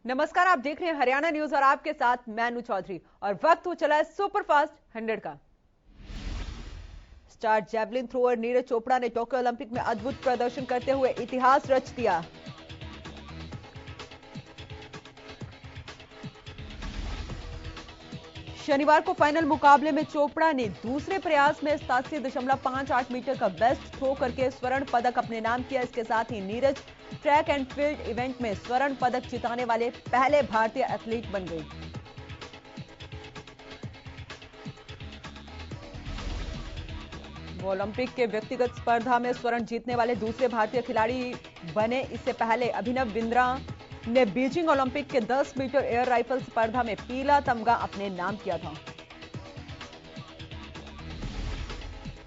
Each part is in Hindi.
नमस्कार, आप देख रहे हैं हरियाणा न्यूज और आपके साथ मैं अनु चौधरी। और वक्त हो चला है सुपरफास्ट 100 का। Star javelin thrower Neeraj Chopra ने टोक्यो ओलंपिक में अद्भुत प्रदर्शन करते हुए इतिहास रच दिया। शनिवार को फाइनल मुकाबले में चोपड़ा ने दूसरे प्रयास में 87.58 मीटर का बेस्ट थ्रो करके स्वर्ण पदक अपने नाम किया। इसके साथ ही Neeraj track and field event में स्वर्ण पदक जिताने वाले पहले भारतीय एथलीट बन गए। वो ओलंपिक के व्यक्तिगत स्पर्धा में स्वर्ण जीतने वाले दूसरे भारतीय खिलाड़ी बने। इससे पहले अभिनव बिंद्रा ने बीजिंग ओलंपिक के 10 मीटर एयर राइफल स्पर्धा में पीला तमगा अपने नाम किया था।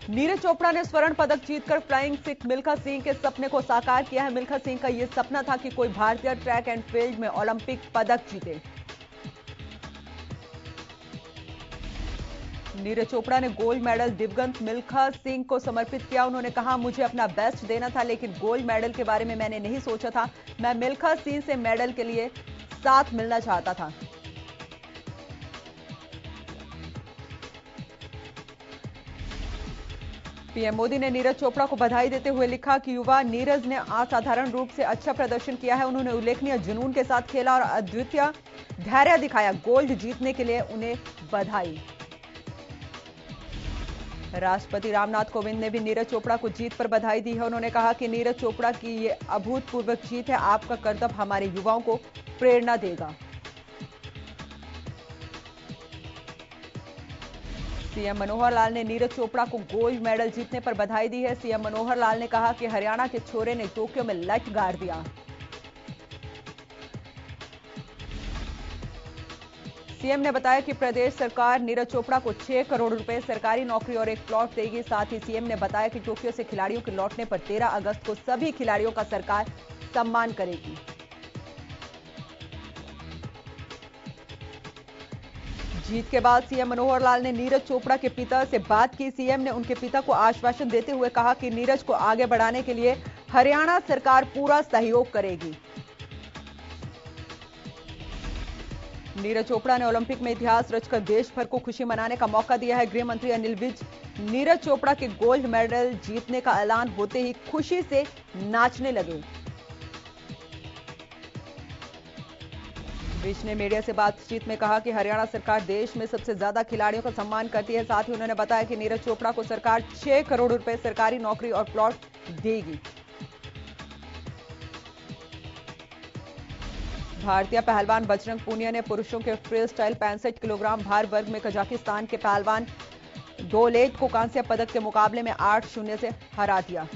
नीरज चोपड़ा ने स्वर्ण पदक जीतकर फ्लाइंग सिख मिल्खा सिंह के सपने को साकार किया है। मिल्खा सिंह का यह सपना था कि कोई भारतीय ट्रैक एंड फील्ड में ओलंपिक पदक जीते। नीरज चोपड़ा ने गोल्ड मेडल दिवंगत मिल्खा सिंह को समर्पित किया। उन्होंने कहा, मुझे अपना बेस्ट देना था, लेकिन गोल्ड मेडल के बारे में मैंने नहीं सोचा था। मैं मिल्खा सिंह से मेडल के लिए साथ मिलना चाहता था। पीएम मोदी ने नीरज चोपड़ा को बधाई देते हुए लिखा कि युवा नीरज ने असाधारण रूप से अच्छा प्रदर्शन किया है। उन्होंने उल्लेखनीय जुनून के साथ खेला और अद्वितीय धैर्य दिखाया। गोल्ड जीतने के लिए उन्हें बधाई। राष्ट्रपति रामनाथ कोविंद ने भी नीरज चोपड़ा को जीत पर बधाई दी है। उन्होंने कहा कि नीरज चोपड़ा की ये अभूतपूर्व जीत है। आपका करतब हमारे युवाओं को प्रेरणा देगा। सीएम मनोहर लाल ने नीरज चोपड़ा को गोल्ड मेडल जीतने पर बधाई दी है। सीएम मनोहर लाल ने कहा कि हरियाणा के छोरे ने टोक्यो में लट गाड़ दिया। सीएम ने बताया कि प्रदेश सरकार नीरज चोपड़ा को 6 करोड़ रुपए, सरकारी नौकरी और एक प्लॉट देगी। साथ ही सीएम ने बताया कि टोक्यो से खिलाड़ियों के लौटने पर 13 अगस्त को सभी खिलाड़ियों का सरकार सम्मान करेगी। जीत के बाद सीएम मनोहर लाल ने नीरज चोपड़ा के पिता से बात की। सीएम ने उनके पिता को आश्वासन देते हुए कहा कि नीरज को आगे बढ़ाने के लिए हरियाणा सरकार पूरा सहयोग करेगी। नीरज चोपड़ा ने ओलंपिक में इतिहास रचकर देश भर को खुशी मनाने का मौका दिया है। गृह मंत्री अनिल विज नीरज चोपड़ा के गोल्ड मेडल जीतने का ऐलान होते ही खुशी से नाचने लगे। विज ने मीडिया से बातचीत में कहा कि हरियाणा सरकार देश में सबसे ज्यादा खिलाड़ियों का सम्मान करती है। साथ ही उन्होंने बताया कि नीरज चोपड़ा को सरकार 6 करोड़ रुपए, सरकारी नौकरी और प्लॉट देगी। भारतीय पहलवान बजरंग पूनिया ने पुरुषों के फ्री स्टाइल 65 किलोग्राम भार वर्ग में कजाकिस्तान के पहलवान दोलेट को कांस्य पदक के मुकाबले में 8-0 से हरा दिया।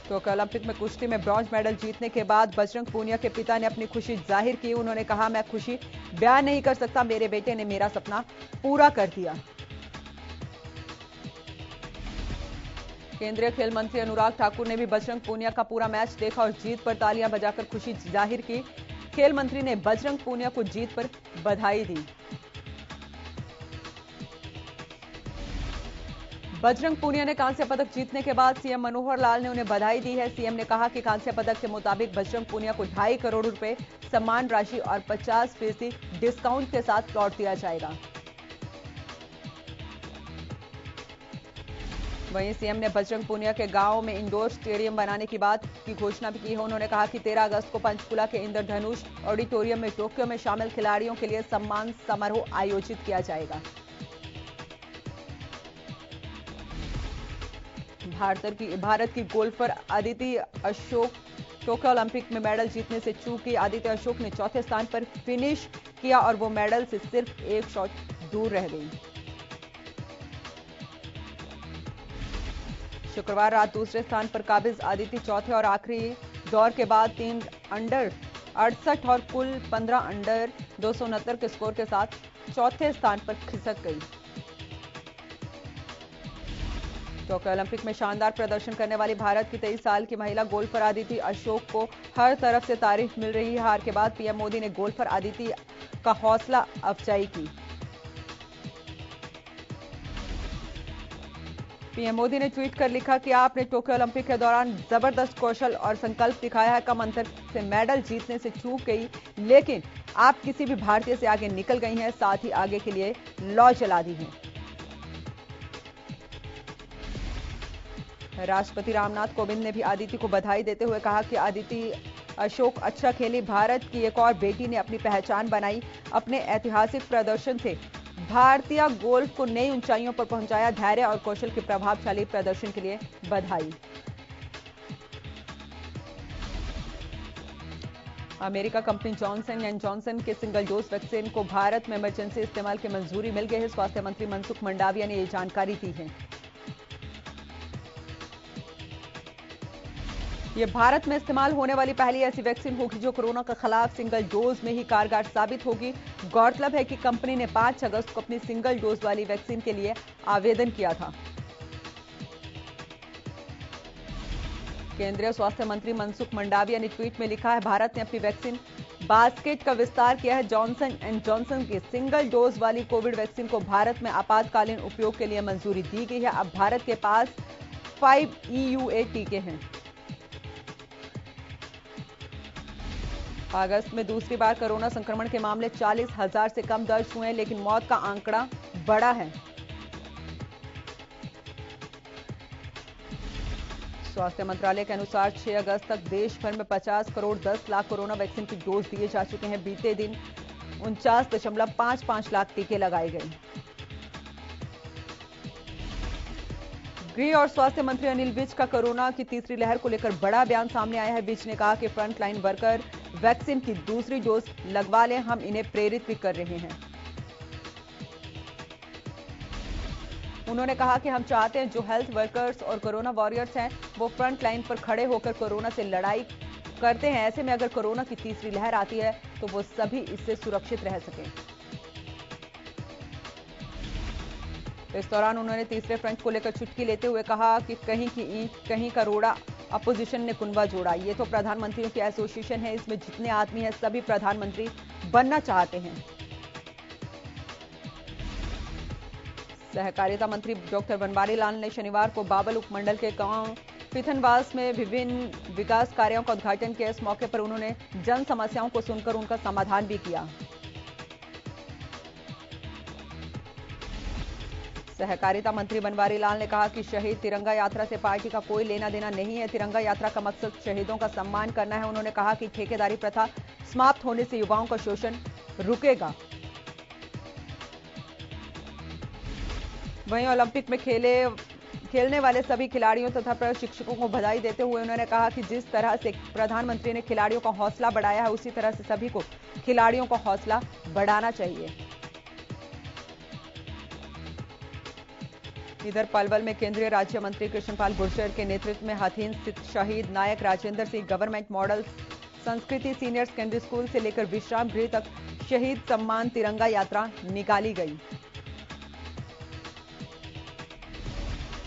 टोक्यो ओलंपिक में कुश्ती में ब्रॉन्ज मेडल जीतने के बाद बजरंग पूनिया के पिता ने अपनी खुशी जाहिर की। उन्होंने कहा, मैं खुशी बयान नहीं कर सकता, मेरे बेटे ने मेरा सपना पूरा कर दिया। केंद्रीय खेल मंत्री अनुराग ठाकुर ने भी बजरंग पूनिया का पूरा मैच देखा और जीत पर तालियां बजाकर खुशी जाहिर की। खेल मंत्री ने बजरंग पूनिया को जीत पर बधाई दी। बजरंग पूनिया ने कांस्य पदक जीतने के बाद सीएम मनोहर लाल ने उन्हें बधाई दी है। सीएम ने कहा कि कांस्य पदक के मुताबिक बजरंग पूनिया को 2.5 करोड़ रुपए सम्मान राशि और 50% डिस्काउंट के साथ प्लॉट दिया जाएगा। वहीं सीएम ने बजरंग पूनिया के गांव में इंडोर स्टेडियम बनाने की बात की घोषणा भी की है। उन्होंने कहा कि 13 अगस्त को पंचकुला के इंद्रधनुष ऑडिटोरियम में टोक्यो में शामिल खिलाड़ियों के लिए सम्मान समारोह आयोजित किया जाएगा। भारत की golfer Aditi Ashok Tokyo Olympic में मेडल जीतने से चूक गई। अदिति अशोक ने चौथे स्थान पर फिनिश किया और वो मेडल से सिर्फ एक शॉट दूर रह गई। शुक्रवार रात दूसरे स्थान पर काबिज अदिति चौथे और आखिरी दौर के बाद 3 अंडर 68 और कुल 15 अंडर 269 के स्कोर के साथ चौथे स्थान पर खिसक गई। टोक्यो ओलंपिक में शानदार प्रदर्शन करने वाली भारत की 23 साल की महिला गोल्फर अदिति अशोक को हर तरफ से तारीफ मिल रही है। हार के बाद पीएम मोदी ने गोल्फर अदिति का हौसला अफजाई की। पीएम मोदी ने ट्वीट कर लिखा कि आपने टोक्यो ओलंपिक के दौरान जबरदस्त कौशल और संकल्प दिखाया है। कम अंतर से मेडल जीतने से चूक गई, लेकिन आप किसी भी भारतीय से आगे निकल गई हैं, साथ ही आगे के लिए लौ जला दी है। राष्ट्रपति रामनाथ कोविंद ने भी अदिति को बधाई देते हुए कहा कि अदिति अशोक अच्छा खेली। भारत की एक और बेटी ने अपनी पहचान बनाई। अपने ऐतिहासिक प्रदर्शन से भारतीय गोल्फ को नई ऊंचाइयों पर पहुंचाया। धैर्य और कौशल के प्रभावशाली प्रदर्शन के लिए बधाई। America company Johnson and Johnson के सिंगल डोज वैक्सीन को भारत में इमरजेंसी इस्तेमाल की मंजूरी मिल गई है। स्वास्थ्य मंत्री मनसुख मंडाविया ने यह जानकारी दी है। ये भारत में इस्तेमाल होने वाली पहली ऐसी वैक्सीन होगी जो कोरोना के खिलाफ सिंगल डोज में ही कारगर साबित होगी। गौरतलब है कि कंपनी ने 5 अगस्त को अपनी सिंगल डोज वाली वैक्सीन के लिए आवेदन किया था। केंद्रीय स्वास्थ्य मंत्री मनसुख मंडाविया ने ट्वीट में लिखा है, भारत ने अपनी वैक्सीन बास्केट का विस्तार किया है। जॉनसन एंड जॉनसन की सिंगल डोज वाली कोविड वैक्सीन को भारत में आपातकालीन उपयोग के लिए मंजूरी दी गई है। अब भारत के पास 5 EUA टीके हैं। अगस्त में दूसरी बार कोरोना संक्रमण के मामले 40,000 से कम दर्ज हुए हैं, लेकिन मौत का आंकड़ा बड़ा है। स्वास्थ्य मंत्रालय के अनुसार 6 अगस्त तक देश भर में 50 करोड़ 10 लाख कोरोना वैक्सीन की डोज दिए जा चुके हैं। बीते दिन 49.55 लाख टीके लगाए गए। गृह और स्वास्थ्य मंत्री अनिल विज का कोरोना की तीसरी लहर को लेकर बड़ा बयान सामने आया है। विज ने कहा कि फ्रंटलाइन वर्कर वैक्सीन की दूसरी डोज लगवा लें, हम इन्हें प्रेरित भी कर रहे हैं। उन्होंने कहा कि हम चाहते हैं जो हेल्थ वर्कर्स और कोरोना वॉरियर्स हैं वो फ्रंट लाइन पर खड़े होकर कोरोना से लड़ाई करते हैं। ऐसे में अगर कोरोना की तीसरी लहर आती है तो वो सभी इससे सुरक्षित रह सकें। इस दौरान उन्होंने तीसरे फ्रंट को लेकर चुटकी लेते हुए कहा कि कहीं की ईंट कहीं का रोड़ा, अपोजिशन ने कुनबा जोड़ा। ये तो प्रधानमंत्रियों की एसोसिएशन है, इसमें जितने आदमी हैं सभी प्रधानमंत्री बनना चाहते हैं। सहकारिता मंत्री डॉक्टर बनवारी लाल ने शनिवार को बाबल उपमंडल के गांव पिथनवास में विभिन्न विकास कार्यों का उद्घाटन किया। इस मौके पर उन्होंने जन समस्याओं को सुनकर उनका समाधान भी किया। सहकारिता मंत्री बनवारी लाल ने कहा कि शहीद तिरंगा यात्रा से पार्टी का कोई लेना देना नहीं है। तिरंगा यात्रा का मकसद शहीदों का सम्मान करना है। उन्होंने कहा कि ठेकेदारी प्रथा समाप्त होने से युवाओं का शोषण रुकेगा। वहीं ओलंपिक में खेलने वाले सभी खिलाड़ियों तथा प्रशिक्षकों को बधाई देते हुए उन्होंने कहा कि जिस तरह से प्रधानमंत्री ने खिलाड़ियों का हौसला बढ़ाया है, उसी तरह से सभी को खिलाड़ियों का हौसला बढ़ाना चाहिए। इधर पलवल में केंद्रीय राज्य मंत्री कृष्णपाल गुर्जर के नेतृत्व में हथीन स्थित शहीद नायक राजेंद्र सिंह गवर्नमेंट मॉडल संस्कृति सीनियर सेकेंडरी स्कूल से लेकर विश्राम गृह तक शहीद सम्मान तिरंगा यात्रा निकाली गई।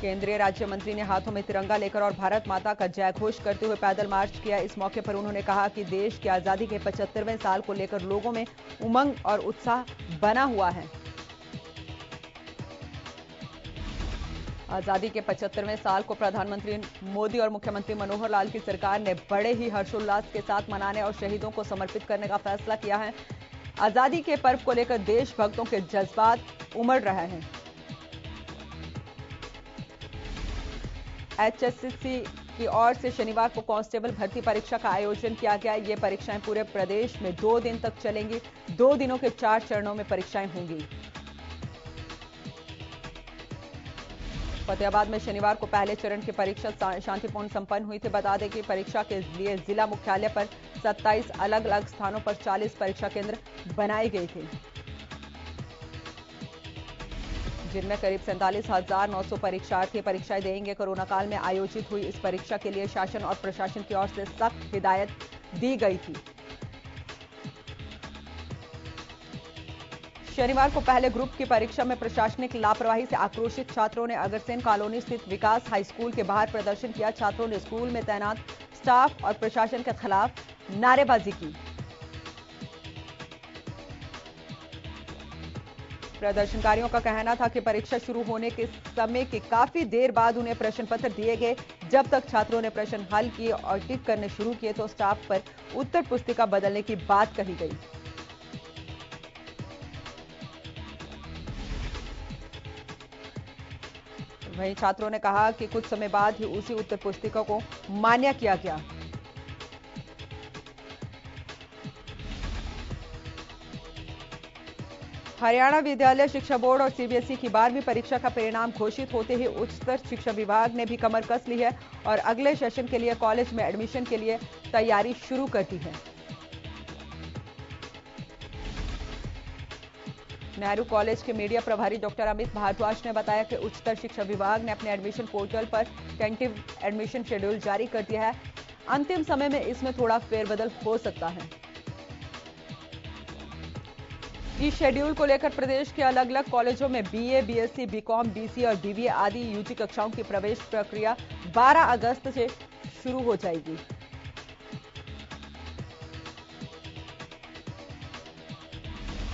केंद्रीय राज्य मंत्री ने हाथों में तिरंगा लेकर और भारत माता का जय घोष करते हुए पैदल मार्च किया। इस मौके पर उन्होंने कहा कि देश की आजादी के 75वें साल को लेकर लोगों में उमंग और उत्साह बना हुआ है। आजादी के 75वें साल को प्रधानमंत्री मोदी और मुख्यमंत्री मनोहर लाल की सरकार ने बड़े ही हर्षोल्लास के साथ मनाने और शहीदों को समर्पित करने का फैसला किया है। आजादी के पर्व को लेकर देशभक्तों के जज्बात उमड़ रहे हैं। HSCC की ओर से शनिवार को कांस्टेबल भर्ती परीक्षा का आयोजन किया गया। ये परीक्षाएं पूरे प्रदेश में 2 दिन तक चलेंगी। 2 दिनों के 4 चरणों में परीक्षाएं होंगी। फतेहाबाद में शनिवार को पहले चरण की परीक्षा शांतिपूर्ण संपन्न हुई थी। बता दें कि परीक्षा के लिए जिला मुख्यालय पर 27 अलग अलग स्थानों पर 40 परीक्षा केंद्र बनाए गए थे, जिनमें करीब 47,900 परीक्षार्थी परीक्षाएं देंगे। कोरोना काल में आयोजित हुई इस परीक्षा के लिए शासन और प्रशासन की ओर से सख्त हिदायत दी गई थी। शनिवार को पहले ग्रुप की परीक्षा में प्रशासनिक लापरवाही से आक्रोशित छात्रों ने अग्रसेन कॉलोनी स्थित विकास हाई स्कूल के बाहर प्रदर्शन किया। छात्रों ने स्कूल में तैनात स्टाफ और प्रशासन के खिलाफ नारेबाजी की। प्रदर्शनकारियों का कहना था कि परीक्षा शुरू होने के समय के काफी देर बाद उन्हें प्रश्न पत्र दिए गए। जब तक छात्रों ने प्रश्न हल किए और टिक करने शुरू किए तो स्टाफ पर उत्तर पुस्तिका बदलने की बात कही गई। वहीं छात्रों ने कहा कि कुछ समय बाद ही उसी उत्तर पुस्तिका को मान्य किया गया। हरियाणा विद्यालय शिक्षा बोर्ड और सीबीएसई की 12वीं परीक्षा का परिणाम घोषित होते ही उच्चतर शिक्षा विभाग ने भी कमर कस ली है और अगले सेशन के लिए कॉलेज में एडमिशन के लिए तैयारी शुरू कर दी है। नेहरू कॉलेज के मीडिया प्रभारी डॉक्टर अमित भारद्वाज ने बताया कि उच्चतर शिक्षा विभाग ने अपने एडमिशन पोर्टल पर टेंटेटिव एडमिशन शेड्यूल जारी कर दिया है। अंतिम समय में इसमें थोड़ा फेरबदल हो सकता है। इस शेड्यूल को लेकर प्रदेश के अलग अलग कॉलेजों में बीए, बीएससी, बीकॉम, बीसीए और बीबीए आदि यूजी कक्षाओं की प्रवेश प्रक्रिया 12 अगस्त से शुरू हो जाएगी।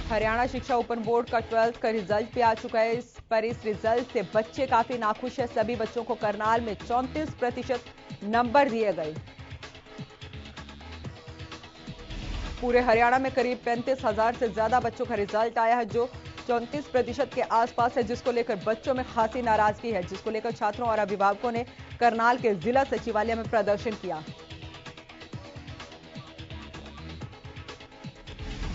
हरियाणा शिक्षा ओपन बोर्ड का 12th का रिजल्ट भी आ चुका है। इस रिजल्ट से बच्चे काफी नाखुश है। सभी बच्चों को करनाल में 34% नंबर दिए गए। पूरे हरियाणा में करीब 35,000 से ज्यादा बच्चों का रिजल्ट आया है, जो 34% के आसपास है, जिसको लेकर बच्चों में खासी नाराजगी है, जिसको लेकर छात्रों और अभिभावकों ने करनाल के जिला सचिवालय में प्रदर्शन किया।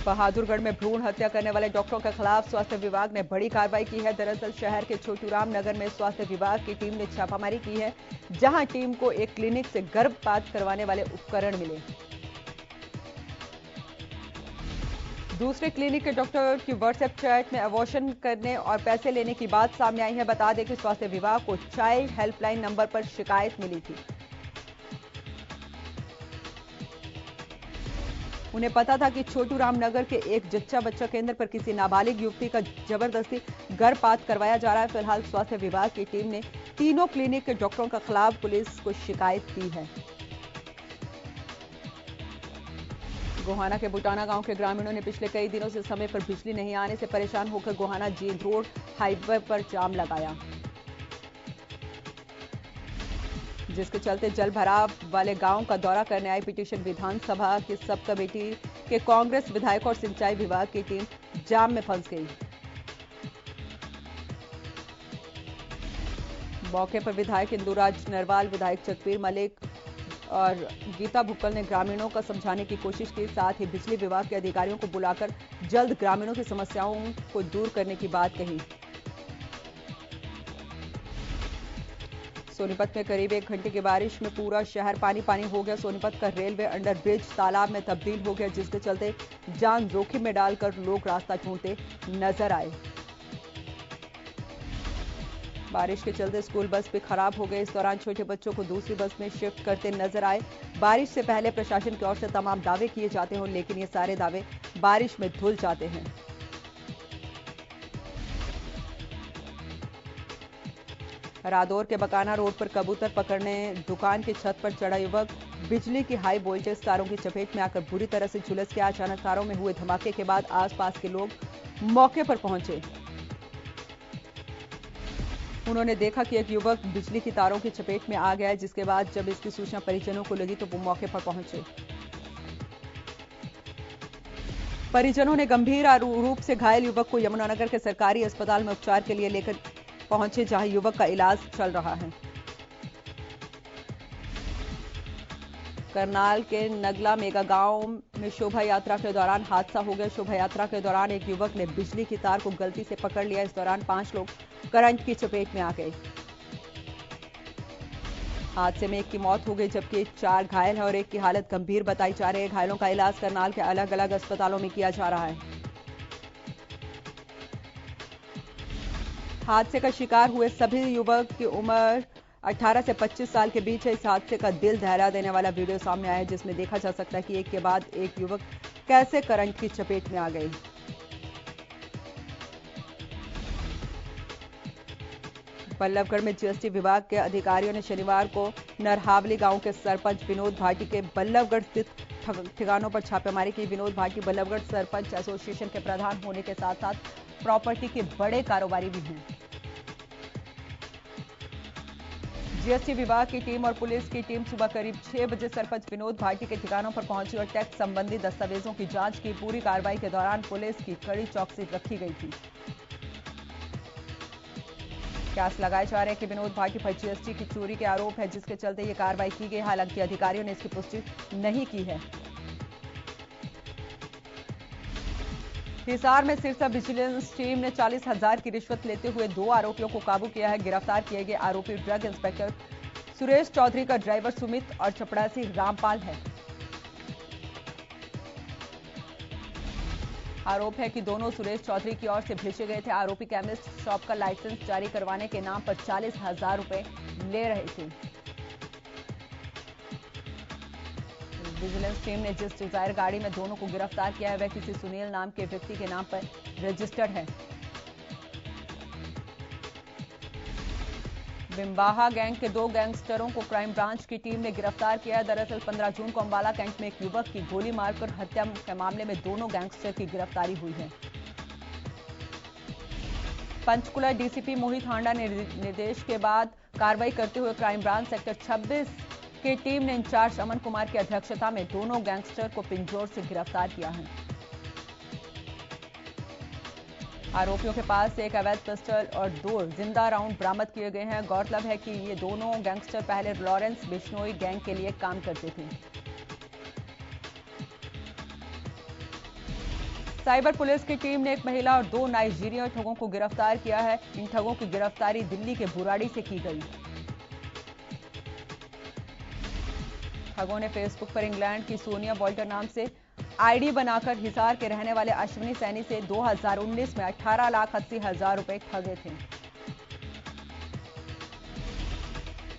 बहादुरगढ़ में भ्रूण हत्या करने वाले डॉक्टरों के खिलाफ स्वास्थ्य विभाग ने बड़ी कार्रवाई की है। दरअसल शहर के छोटूराम नगर में स्वास्थ्य विभाग की टीम ने छापामारी की है, जहां टीम को एक क्लिनिक से गर्भपात करवाने वाले उपकरण मिले। दूसरे क्लिनिक के डॉक्टर की व्हाट्सएप चैट में अबॉर्शन करने और पैसे लेने की बात सामने आई है। बता दें कि स्वास्थ्य विभाग को चाइल्ड हेल्पलाइन नंबर पर शिकायत मिली थी। उन्हें पता था कि छोटूराम नगर के एक जच्चा बच्चा केंद्र पर किसी नाबालिग युवती का जबरदस्ती गर्भपात करवाया जा रहा है। फिलहाल स्वास्थ्य विभाग की टीम ने तीनों क्लिनिक के डॉक्टरों के खिलाफ पुलिस को शिकायत दी है। गोहाना के बुटाना गांव के ग्रामीणों ने पिछले कई दिनों से समय पर बिजली नहीं आने से परेशान होकर गोहाना जींद रोड हाईवे पर जाम लगाया, जिसके चलते जल भराव वाले गांव का दौरा करने आई पिटीशन विधानसभा की सब कमेटी के कांग्रेस विधायक और सिंचाई विभाग की टीम जाम में फंस गई। मौके पर विधायक इंदुराज नरवाल, विधायक जगबीर मलिक और गीता भुक्कल ने ग्रामीणों का समझाने की कोशिश की। साथ ही बिजली विभाग के अधिकारियों को बुलाकर जल्द ग्रामीणों की समस्याओं को दूर करने की बात कही। सोनीपत में करीब 1 घंटे की बारिश में पूरा शहर पानी पानी हो गया। सोनीपत का रेलवे अंडरब्रिज तालाब में तब्दील हो गया, जिसके चलते जान जोखिम में डालकर लोग रास्ता ढूंढते नजर आए। बारिश के चलते स्कूल बस भी खराब हो गई। इस दौरान छोटे बच्चों को दूसरी बस में शिफ्ट करते नजर आए। बारिश से पहले प्रशासन की ओर से तमाम दावे किए जाते हैं, लेकिन ये सारे दावे बारिश में धुल जाते हैं। रादौर के बकाना रोड पर कबूतर पकड़ने दुकान की छत पर चढ़ा युवक बिजली की हाई वोल्टेज तारों की चपेट में आकर बुरी तरह से झुलस गया। अचानक तारों में हुए धमाके के बाद आसपास के लोग मौके पर पहुंचे। उन्होंने देखा कि एक युवक बिजली की तारों की चपेट में आ गया है, जिसके बाद जब इसकी सूचना परिजनों को लगी तो वो मौके पर पहुंचे। परिजनों ने गंभीर रूप से घायल युवक को यमुनानगर के सरकारी अस्पताल में उपचार के लिए लेकर पहुंचे, जहां युवक का इलाज चल रहा है। करनाल के नगला मेगा गांव में शोभा यात्रा के दौरान हादसा हो गया। शोभा यात्रा के दौरान एक युवक ने बिजली की तार को गलती से पकड़ लिया। इस दौरान 5 लोग करंट की चपेट में आ गए। हादसे में एक की मौत हो गई, जबकि 4 घायल हैं और एक की हालत गंभीर बताई जा रही है। घायलों का इलाज करनाल के अलग अलग अस्पतालों में किया जा रहा है। हादसे का शिकार हुए सभी युवक की उम्र 18 से 25 साल के बीच है। इस हादसे का दिल दहला देने वाला वीडियो सामने आया है, जिसमें देखा जा सकता है कि एक के बाद एक युवक कैसे करंट की चपेट में आ गए। बल्लभगढ़ में जीएसटी विभाग के अधिकारियों ने शनिवार को नरहावली गांव के सरपंच विनोद भाटी के बल्लभगढ़ स्थित ठिकानों पर छापेमारी की। विनोद भाटी बल्लभगढ़ सरपंच एसोसिएशन के प्रधान होने के साथ साथ प्रॉपर्टी के बड़े कारोबारी भी हैं। जीएसटी विभाग की टीम और पुलिस की टीम सुबह करीब 6 बजे सरपंच विनोद भाटी के ठिकानों पर पहुंची और टैक्स संबंधी दस्तावेजों की जांच की। पूरी कार्रवाई के दौरान पुलिस की कड़ी चौकसी रखी गई थी। कयास लगाए जा रहे हैं कि विनोद भाटी पर जीएसटी की चोरी के आरोप है, जिसके चलते ये कार्रवाई की गई। हालांकि अधिकारियों ने इसकी पुष्टि नहीं की है। हिसार में सिरसा विजिलेंस टीम ने 40,000 की रिश्वत लेते हुए 2 आरोपियों को काबू किया है। गिरफ्तार किए गए आरोपी ड्रग इंस्पेक्टर सुरेश चौधरी का ड्राइवर सुमित और चपड़ासी रामपाल है। आरोप है कि दोनों सुरेश चौधरी की ओर से भेजे गए थे। आरोपी केमिस्ट शॉप का लाइसेंस जारी करवाने के नाम पर 40,000 रुपए ले रहे थे। विजिलेंस टीम ने जिस डिजायर गाड़ी में दोनों को गिरफ्तार किया है वह किसी सुनील नाम के व्यक्ति के नाम पर रजिस्टर्ड है। बिम्बाहा गैंग के 2 गैंगस्टरों को क्राइम ब्रांच की टीम ने गिरफ्तार किया है। दरअसल 15 जून को अंबाला कैंट में एक युवक की गोली मारकर हत्या के मामले में दोनों गैंगस्टर की गिरफ्तारी हुई है। पंचकुला डीसीपी मोहित हांडा ने निर्देश के बाद कार्रवाई करते हुए क्राइम ब्रांच सेक्टर 26 की टीम ने इंचार्ज अमन कुमार की अध्यक्षता में दोनों गैंगस्टर को पिंजौर से गिरफ्तार किया है। आरोपियों के पास से एक अवैध पिस्टल और 2 जिंदा राउंड बरामद किए गए हैं। गौरतलब है कि ये दोनों गैंगस्टर पहले लॉरेंस बिश्नोई गैंग के लिए काम करते थे। साइबर पुलिस की टीम ने एक महिला और 2 नाइजीरियन ठगों को गिरफ्तार किया है। इन ठगों की गिरफ्तारी दिल्ली के बुराड़ी से की गई। ठगों ने फेसबुक पर इंग्लैंड की सोनिया वॉल्टर नाम से आईडी बनाकर हिसार के रहने वाले अश्विनी सैनी से 2019 में 18,80,000 रुपए ठगे थे।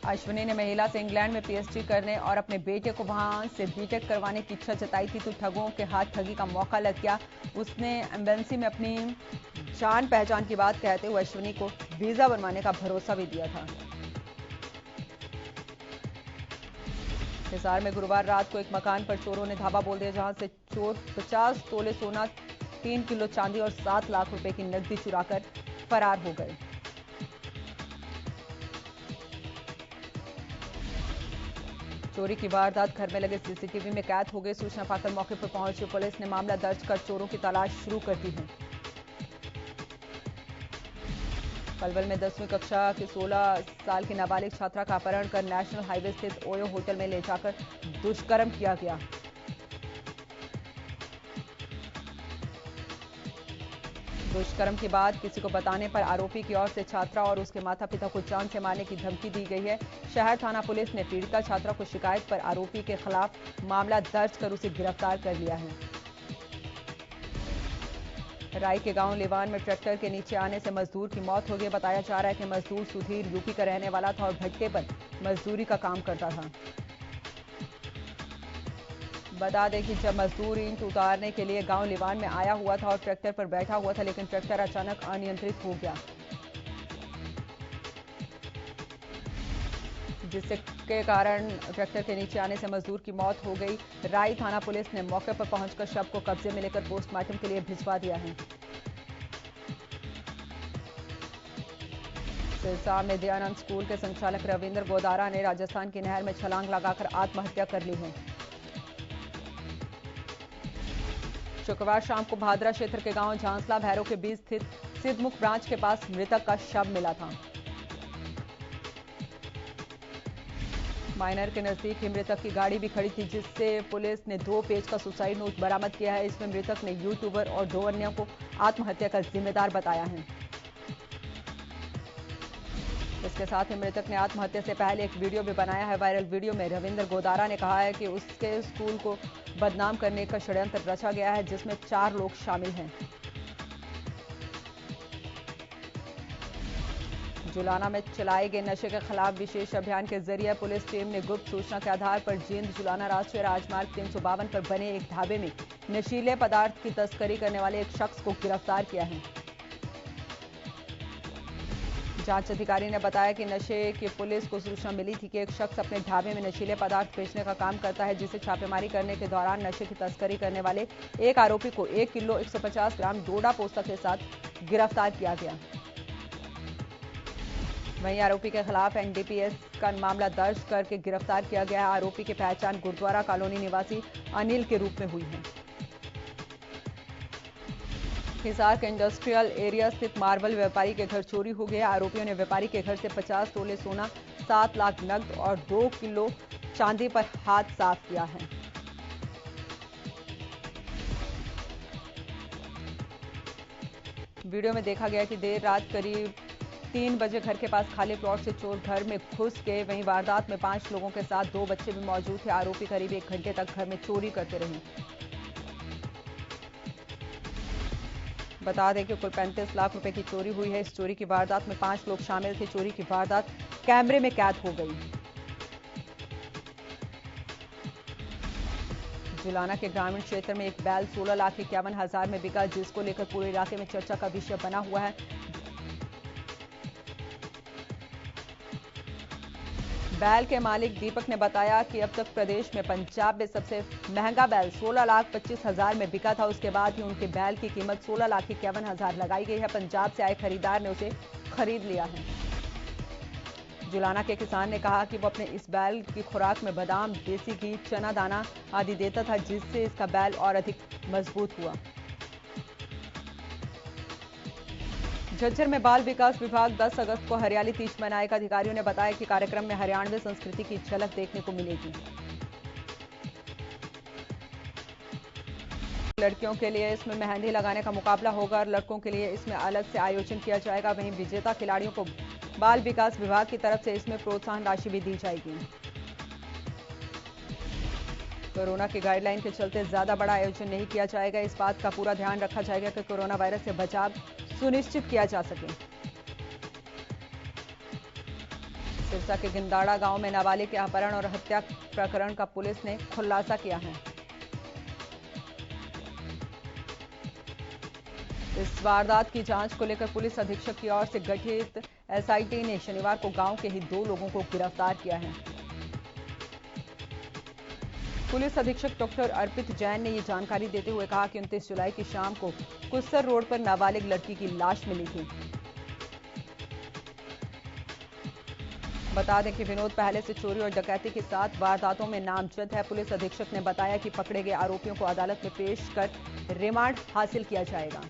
अश्विनी ने महिला से इंग्लैंड में पीएचडी करने और अपने बेटे को वहां से बीटेक करवाने की इच्छा जताई थी, तो ठगों के हाथ ठगी का मौका लग गया। उसने एम्बेसी में अपनी जान पहचान की बात कहते हुए अश्विनी को वीजा बनवाने का भरोसा भी दिया था। हिसार में गुरुवार रात को एक मकान पर चोरों ने धावा बोल दिया, जहां से चोर 50 तोले सोना, 3 किलो चांदी और 7 लाख रुपए की नकदी चुराकर फरार हो गए। चोरी की वारदात घर में लगे सीसीटीवी में कैद हो गई। सूचना पाकर मौके पर पहुंची पुलिस ने मामला दर्ज कर चोरों की तलाश शुरू कर दी है। पलवल में 10वीं कक्षा की 16 साल की नाबालिग छात्रा का अपहरण कर नेशनल हाईवे स्थित ओयो होटल में ले जाकर दुष्कर्म किया गया। दुष्कर्म के बाद किसी को बताने पर आरोपी की ओर से छात्रा और उसके माता पिता को जान से मारने की धमकी दी गई है। शहर थाना पुलिस ने पीड़िता छात्रा को शिकायत पर आरोपी के खिलाफ मामला दर्ज कर उसे गिरफ्तार कर लिया है। राय के गांव लेवान में ट्रैक्टर के नीचे आने से मजदूर की मौत हो गई। बताया जा रहा है कि मजदूर सुधीर यूपी का रहने वाला था और भट्टे पर मजदूरी का काम करता था। बता दें कि जब मजदूर ईंट उतारने के लिए गांव लेवान में आया हुआ था और ट्रैक्टर पर बैठा हुआ था, लेकिन ट्रैक्टर अचानक अनियंत्रित हो गया, जिसके कारण ट्रैक्टर के नीचे आने से मजदूर की मौत हो गई। राय थाना पुलिस ने मौके पर पहुंचकर शव को कब्जे में लेकर पोस्टमार्टम के लिए भिजवा दिया है। सिरसा में दयानंद स्कूल के संचालक रविंद्र गोदारा ने राजस्थान की नहर में छलांग लगाकर आत्महत्या कर ली है। शुक्रवार शाम को भादरा क्षेत्र के गांव झांसला भैरों के बीच स्थित सिद्धमुख ब्रांच के पास मृतक का शव मिला था। माइनर के नजदीक ही मृतक की गाड़ी भी खड़ी थी, जिससे पुलिस ने 2 पेज का सुसाइड नोट बरामद किया है। इसमें मृतक ने यूट्यूबर और 2 अन्यों को आत्महत्या का जिम्मेदार बताया है। इसके साथ ही मृतक ने आत्महत्या से पहले एक वीडियो भी बनाया है। वायरल वीडियो में रविंद्र गोदारा ने कहा है कि उसके स्कूल को बदनाम करने का षड्यंत्र रचा गया है, जिसमें 4 लोग शामिल हैं। जुलाना में चलाए गए नशे के खिलाफ विशेष अभियान के जरिए पुलिस टीम ने गुप्त सूचना के आधार पर जींद जुलाना राष्ट्रीय राजमार्ग 352 पर बने एक ढाबे में नशीले पदार्थ की तस्करी करने वाले एक शख्स को गिरफ्तार किया है। जांच अधिकारी ने बताया कि नशे की पुलिस को सूचना मिली थी कि एक शख्स अपने ढाबे में नशीले पदार्थ बेचने का काम करता है, जिसे छापेमारी करने के दौरान नशे की तस्करी करने वाले एक आरोपी को 1 किलो 150 ग्राम डोडा पोस्ता के साथ गिरफ्तार किया गया। वहीं आरोपी के खिलाफ एनडीपीएस का मामला दर्ज करके गिरफ्तार किया गया। आरोपी की पहचान गुरुद्वारा कॉलोनी निवासी अनिल के रूप में हुई है। हिसार के इंडस्ट्रियल एरिया स्थित मार्बल व्यापारी के घर चोरी हो गया। आरोपियों ने व्यापारी के घर से 50 तोले सोना, 7 लाख नकद और 2 किलो चांदी पर हाथ साफ किया है। वीडियो में देखा गया कि देर रात करीब 3 बजे घर के पास खाली प्लॉट से चोर घर में घुस गए। वहीं वारदात में 5 लोगों के साथ 2 बच्चे भी मौजूद थे। आरोपी करीब 1 घंटे तक घर में चोरी करते रहे। बता दें कि कुल 35 लाख रुपए की चोरी हुई है। इस चोरी की वारदात में 5 लोग शामिल थे। चोरी की वारदात कैमरे में कैद हो गई। जुलाना के ग्रामीण क्षेत्र में एक बैल 16,51,000 में बिका, जिसको लेकर पूरे इलाके में चर्चा का विषय बना हुआ है। बैल के मालिक दीपक ने बताया कि अब तक प्रदेश में पंजाब में सबसे महंगा बैल 16,25,000 में बिका था। उसके बाद ही उनके बैल की कीमत 16,51,000 लगाई गई है। पंजाब से आए खरीदार ने उसे खरीद लिया है। जुलाना के किसान ने कहा कि वो अपने इस बैल की खुराक में बादाम, देसी घी, चना दाना आदि देता था, जिससे इसका बैल और अधिक मजबूत हुआ। झज्जर में बाल विकास विभाग 10 अगस्त को हरियाली तीज मनाएगा। अधिकारियों ने बताया कि कार्यक्रम में हरियाणवी संस्कृति की झलक देखने को मिलेगी। लड़कियों के लिए इसमें मेहंदी लगाने का मुकाबला होगा और लड़कों के लिए इसमें अलग से आयोजन किया जाएगा। वहीं विजेता खिलाड़ियों को बाल विकास विभाग की तरफ से इसमें प्रोत्साहन राशि भी दी जाएगी। कोरोना की गाइडलाइन के चलते ज्यादा बड़ा आयोजन नहीं किया जाएगा। इस बात का पूरा ध्यान रखा जाएगा कि कोरोना वायरस से बचाव सुनिश्चित किया जा सके। सिरसा के गिंदाड़ा गांव में नाबालिग के अपहरण और हत्या प्रकरण का पुलिस ने खुलासा किया है। इस वारदात की जांच को लेकर पुलिस अधीक्षक की ओर से गठित एसआईटी ने शनिवार को गांव के ही 2 लोगों को गिरफ्तार किया है। पुलिस अधीक्षक डॉक्टर अर्पित जैन ने ये जानकारी देते हुए कहा कि 29 जुलाई की शाम को कुस्सर रोड पर नाबालिग लड़की की लाश मिली थी। बता दें कि विनोद पहले से चोरी और डकैती के साथ वारदातों में नामजद है। पुलिस अधीक्षक ने बताया कि पकड़े गए आरोपियों को अदालत में पेश कर रिमांड हासिल किया जाएगा।